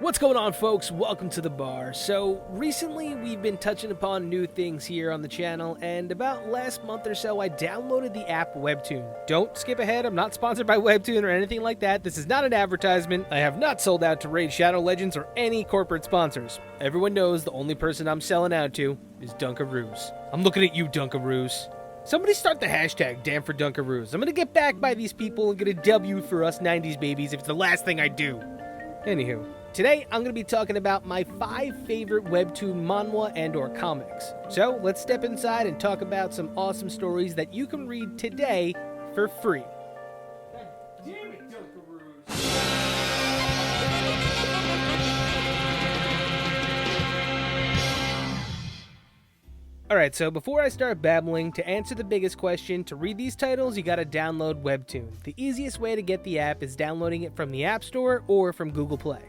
What's going on, folks? Welcome to the bar. So recently we've been touching upon new things here on the channel, and about last month or so I downloaded the app Webtoon. Don't skip ahead, I'm not sponsored by Webtoon or anything like that. This is not an advertisement. I have not sold out to Raid Shadow Legends or any corporate sponsors. Everyone knows the only person I'm selling out to is Dunkaroos. I'm looking at you, Dunkaroos. Somebody start the hashtag damn for Dunkaroos. I'm gonna get back by these people and get a W for us 90s babies if it's the last thing I do. Anywho. Today, I'm going to be talking about my 5 favorite Webtoon manhwa and or comics. So, let's step inside and talk about some awesome stories that you can read today for free. God damn it, Dunkaroos! Alright, so before I start babbling, to answer the biggest question, to read these titles, you gotta download Webtoon. The easiest way to get the app is downloading it from the App Store or from Google Play.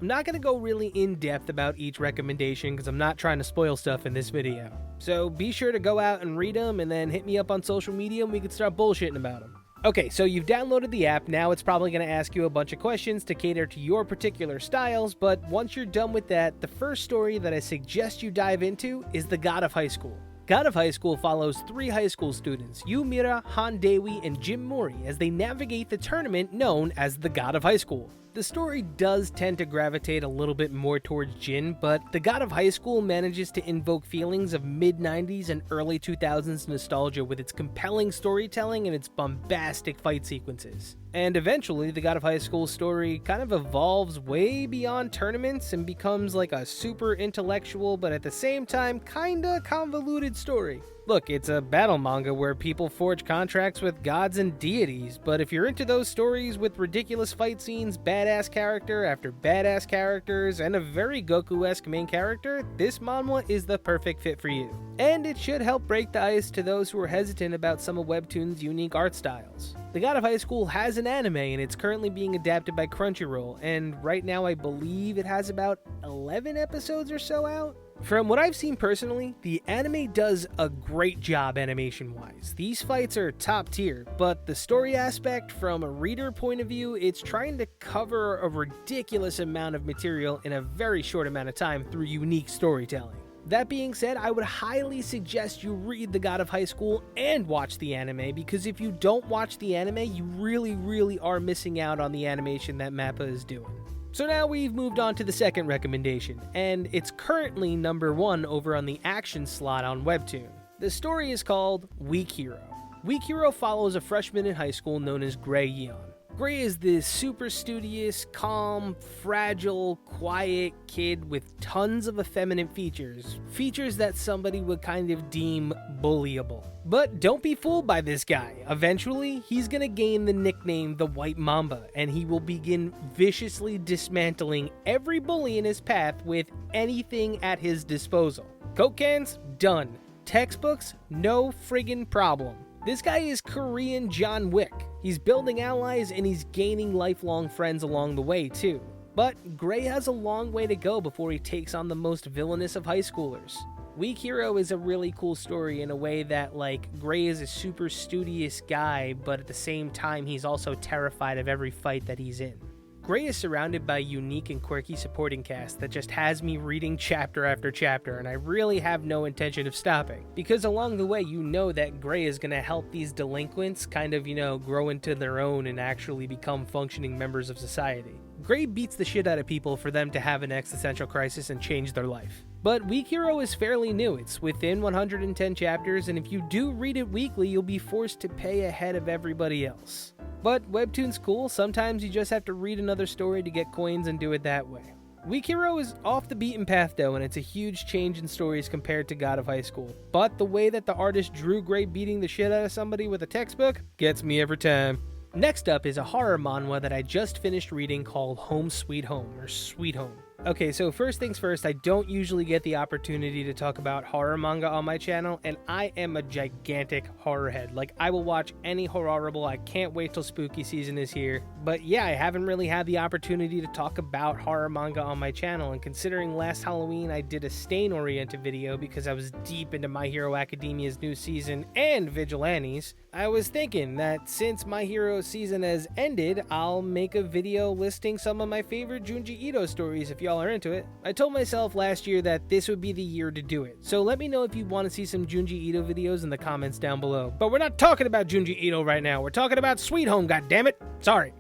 I'm not going to go really in-depth about each recommendation because I'm not trying to spoil stuff in this video. So be sure to go out and read them and then hit me up on social media and we can start bullshitting about them. Okay, so you've downloaded the app, now it's probably going to ask you a bunch of questions to cater to your particular styles, but once you're done with that, the first story that I suggest you dive into is The God of High School. God of High School follows 3 high school students, Yumira, Han Dewi, and Jim Mori, as they navigate the tournament known as the God of High School. The story does tend to gravitate a little bit more towards Jin, but the God of High School manages to invoke feelings of mid-90s and early 2000s nostalgia with its compelling storytelling and its bombastic fight sequences. And eventually, the God of High School story kind of evolves way beyond tournaments and becomes like a super intellectual, but at the same time, kinda convoluted story. Look, it's a battle manga where people forge contracts with gods and deities, but if you're into those stories with ridiculous fight scenes, badass character after badass characters, and a very Goku-esque main character, this manhwa is the perfect fit for you. And it should help break the ice to those who are hesitant about some of Webtoon's unique art styles. The God of High School has an anime and it's currently being adapted by Crunchyroll, and right now I believe it has about 11 episodes or so out. From what I've seen personally, the anime does a great job animation-wise. These fights are top tier, but the story aspect, from a reader point of view, it's trying to cover a ridiculous amount of material in a very short amount of time through unique storytelling. That being said, I would highly suggest you read The God of High School and watch the anime, because if you don't watch the anime, you really are missing out on the animation that MAPPA is doing. So now we've moved on to the second recommendation, and it's currently number 1 over on the action slot on Webtoon. The story is called Weak Hero. Weak Hero follows a freshman in high school known as Gray Yeon. Gray is this super studious, calm, fragile, quiet kid with tons of effeminate features. Features that somebody would kind of deem bullyable. But don't be fooled by this guy. Eventually, he's gonna gain the nickname the White Mamba, and he will begin viciously dismantling every bully in his path with anything at his disposal. Coke cans? Done. Textbooks? No friggin' problem. This guy is Korean John Wick. He's building allies and he's gaining lifelong friends along the way too. But Gray has a long way to go before he takes on the most villainous of high schoolers. Weak Hero is a really cool story in a way that, like, Gray is a super studious guy, but at the same time he's also terrified of every fight that he's in. Gray is surrounded by a unique and quirky supporting cast that just has me reading chapter after chapter, and I really have no intention of stopping. Because along the way, you know that Gray is going to help these delinquents kind of, grow into their own and actually become functioning members of society. Gray beats the shit out of people for them to have an existential crisis and change their life. But Weak Hero is fairly new. It's within 110 chapters, and if you do read it weekly, you'll be forced to pay ahead of everybody else. But Webtoon's cool. Sometimes you just have to read another story to get coins and do it that way. Weak Hero is off the beaten path though, and it's a huge change in stories compared to God of High School. But the way that the artist drew Gray beating the shit out of somebody with a textbook gets me every time. Next up is a horror manhwa that I just finished reading called Home Sweet Home, or Sweet Home. Okay, so first things first, I don't usually get the opportunity to talk about horror manga on my channel, and I am a gigantic horror head. Like, I will watch any horrible. I can't wait till spooky season is here. But yeah, I haven't really had the opportunity to talk about horror manga on my channel, and considering last Halloween I did a Stain-oriented video because I was deep into My Hero Academia's new season and Vigilantes, I was thinking that since My Hero season has ended, I'll make a video listing some of my favorite Junji Ito stories if y'all are into it. I told myself last year that this would be the year to do it, so let me know if you want to see some Junji Ito videos in the comments down below. But we're not talking about Junji Ito right now, we're talking about Sweet Home, goddammit! Sorry.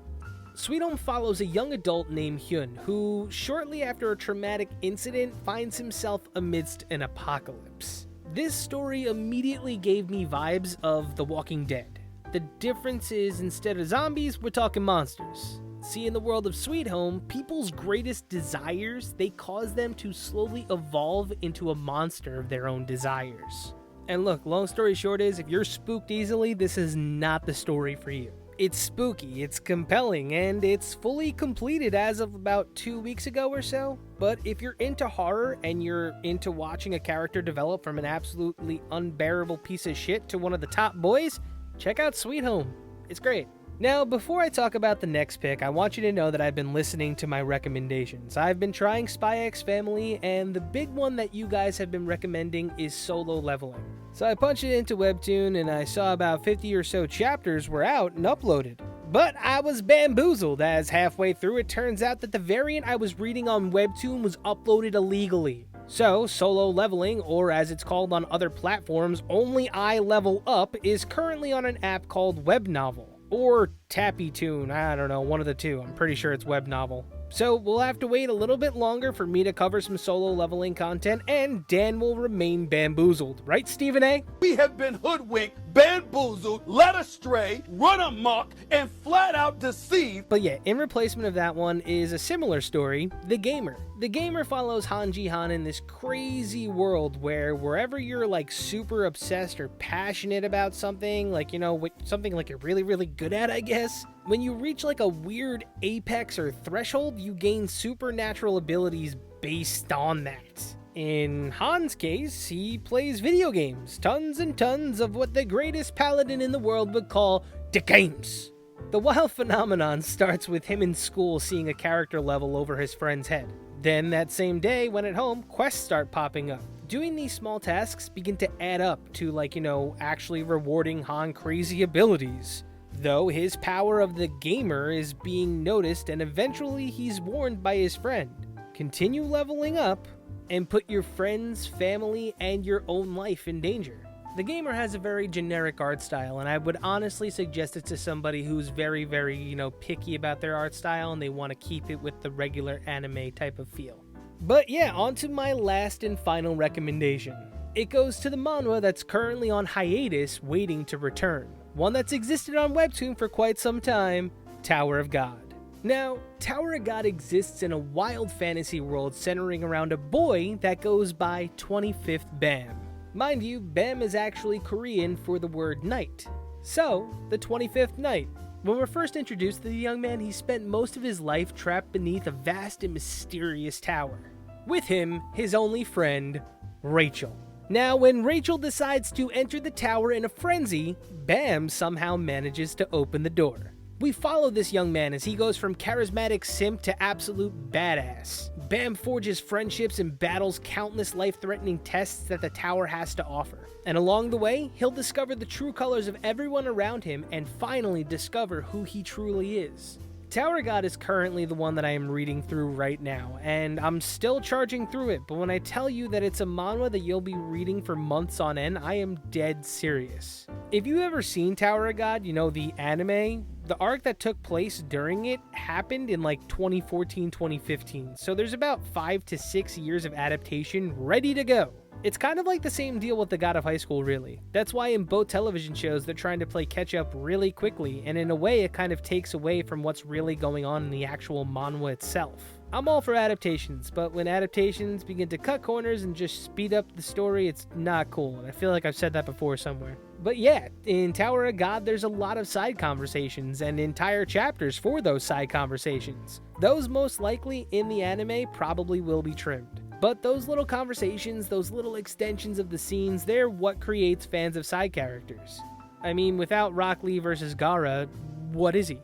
Sweet Home follows a young adult named Hyun, who, shortly after a traumatic incident, finds himself amidst an apocalypse. This story immediately gave me vibes of The Walking Dead. The difference is, instead of zombies, we're talking monsters. See, in the world of Sweet Home, people's greatest desires, they cause them to slowly evolve into a monster of their own desires. And look, long story short is, if you're spooked easily, this is not the story for you. It's spooky, it's compelling, and it's fully completed as of about 2 weeks ago or so. But if you're into horror and you're into watching a character develop from an absolutely unbearable piece of shit to one of the top boys, check out Sweet Home. It's great. Now, before I talk about the next pick, I want you to know that I've been listening to my recommendations. I've been trying Spy X Family, and the big one that you guys have been recommending is Solo Leveling. So I punched it into Webtoon, and I saw about 50 or so chapters were out and uploaded. But I was bamboozled, as halfway through it turns out that the variant I was reading on Webtoon was uploaded illegally. So, Solo Leveling, or as it's called on other platforms, Only I Level Up, is currently on an app called Web Novel. Or Tappy Toon, I don't know, one of the two. I'm pretty sure it's Web Novel. So we'll have to wait a little bit longer for me to cover some solo leveling content, and Dan will remain bamboozled. Right, Stephen A? We have been hoodwinked, bamboozled, led astray, run amok, and flat out deceived. But yeah, in replacement of that one is a similar story, The Gamer. The Gamer follows Han Ji-han in this crazy world where wherever you're like super obsessed or passionate about something, like, you know, something like you're really, really good at, I guess, when you reach like a weird apex or threshold, you gain supernatural abilities based on that. In Han's case, he plays video games, tons and tons of what the greatest paladin in the world would call the games. The wild phenomenon starts with him in school seeing a character level over his friend's head. Then that same day, when at home, quests start popping up. Doing these small tasks begin to add up to, like, you know, actually rewarding Han crazy abilities. Though his power of the gamer is being noticed, and eventually he's warned by his friend. Continue leveling up and put your friends, family, and your own life in danger. The Gamer has a very generic art style, and I would honestly suggest it to somebody who's very, very, you know, picky about their art style and they want to keep it with the regular anime type of feel. But yeah, on to my last and final recommendation. It goes to the manhwa that's currently on hiatus waiting to return. One that's existed on Webtoon for quite some time, Tower of God. Now, Tower of God exists in a wild fantasy world centering around a boy that goes by 25th Bam. Mind you, Bam is actually Korean for the word night. So, the 25th night. When we're first introduced to the young man, he spent most of his life trapped beneath a vast and mysterious tower. With him, his only friend, Rachel. Now, when Rachel decides to enter the tower in a frenzy, Bam somehow manages to open the door. We follow this young man as he goes from charismatic simp to absolute badass. Bam forges friendships and battles countless life-threatening tests that the tower has to offer. And along the way, he'll discover the true colors of everyone around him and finally discover who he truly is. Tower of God is currently the one that I am reading through right now, and I'm still charging through it, but when I tell you that it's a manhwa that you'll be reading for months on end, I am dead serious. If you've ever seen Tower of God, you know, the anime, the arc that took place during it happened in like 2014, 2015, so there's about 5 to 6 years of adaptation ready to go. It's kind of like the same deal with The God of High School, really. That's why in both television shows, they're trying to play catch-up really quickly, and in a way, it kind of takes away from what's really going on in the actual manhwa itself. I'm all for adaptations, but when adaptations begin to cut corners and just speed up the story, it's not cool, and I feel like I've said that before somewhere. But yeah, in Tower of God, there's a lot of side conversations, and entire chapters for those side conversations. Those most likely in the anime probably will be trimmed. But those little conversations, those little extensions of the scenes, they're what creates fans of side characters. I mean, without Rock Lee versus Gaara, what is he?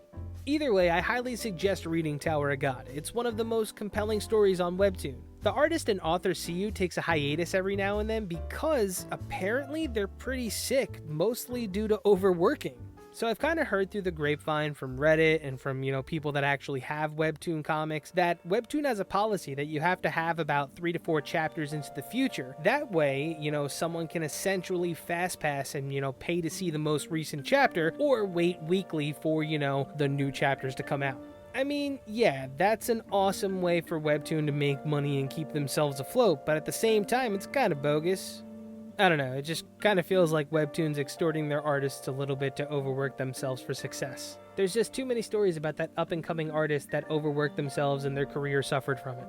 Either way, I highly suggest reading Tower of God. It's one of the most compelling stories on Webtoon. The artist and author Siyu takes a hiatus every now and then because apparently they're pretty sick, mostly due to overworking. So I've kind of heard through the grapevine from Reddit and from, people that actually have Webtoon comics that Webtoon has a policy that you have to have about 3 to 4 chapters into the future. That way, someone can essentially fast pass and, pay to see the most recent chapter or wait weekly for, the new chapters to come out. I mean, yeah, that's an awesome way for Webtoon to make money and keep themselves afloat, but at the same time, it's kind of bogus. I don't know, it just kind of feels like Webtoon's extorting their artists a little bit to overwork themselves for success. There's just too many stories about that up-and-coming artist that overworked themselves and their career suffered from it.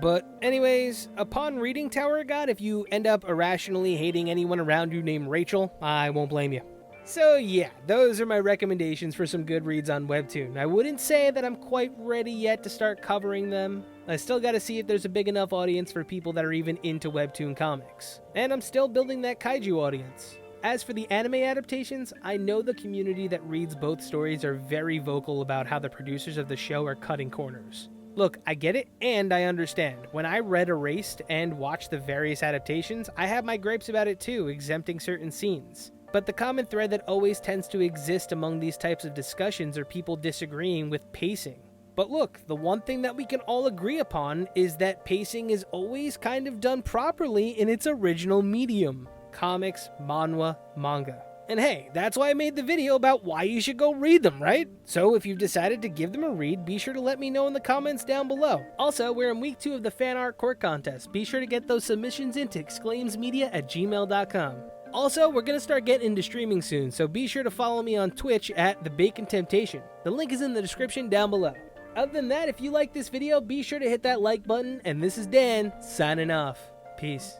But anyways, upon reading Tower of God, if you end up irrationally hating anyone around you named Rachel, I won't blame you. So yeah, those are my recommendations for some good reads on Webtoon. I wouldn't say that I'm quite ready yet to start covering them. I still gotta see if there's a big enough audience for people that are even into Webtoon comics. And I'm still building that kaiju audience. As for the anime adaptations, I know the community that reads both stories are very vocal about how the producers of the show are cutting corners. Look, I get it, and I understand. When I read Erased and watched the various adaptations, I have my gripes about it too, exempting certain scenes. But the common thread that always tends to exist among these types of discussions are people disagreeing with pacing. But look, the one thing that we can all agree upon is that pacing is always kind of done properly in its original medium: comics, manhwa, manga. And hey, that's why I made the video about why you should go read them, right? So if you've decided to give them a read, be sure to let me know in the comments down below. Also, we're in week 2 of the fan art court contest. Be sure to get those submissions into exclaimsmedia@gmail.com. Also, we're going to start getting into streaming soon, so be sure to follow me on Twitch at The Bacon Temptation. The link is in the description down below. Other than that, if you like this video, be sure to hit that like button, and this is Dan, signing off. Peace.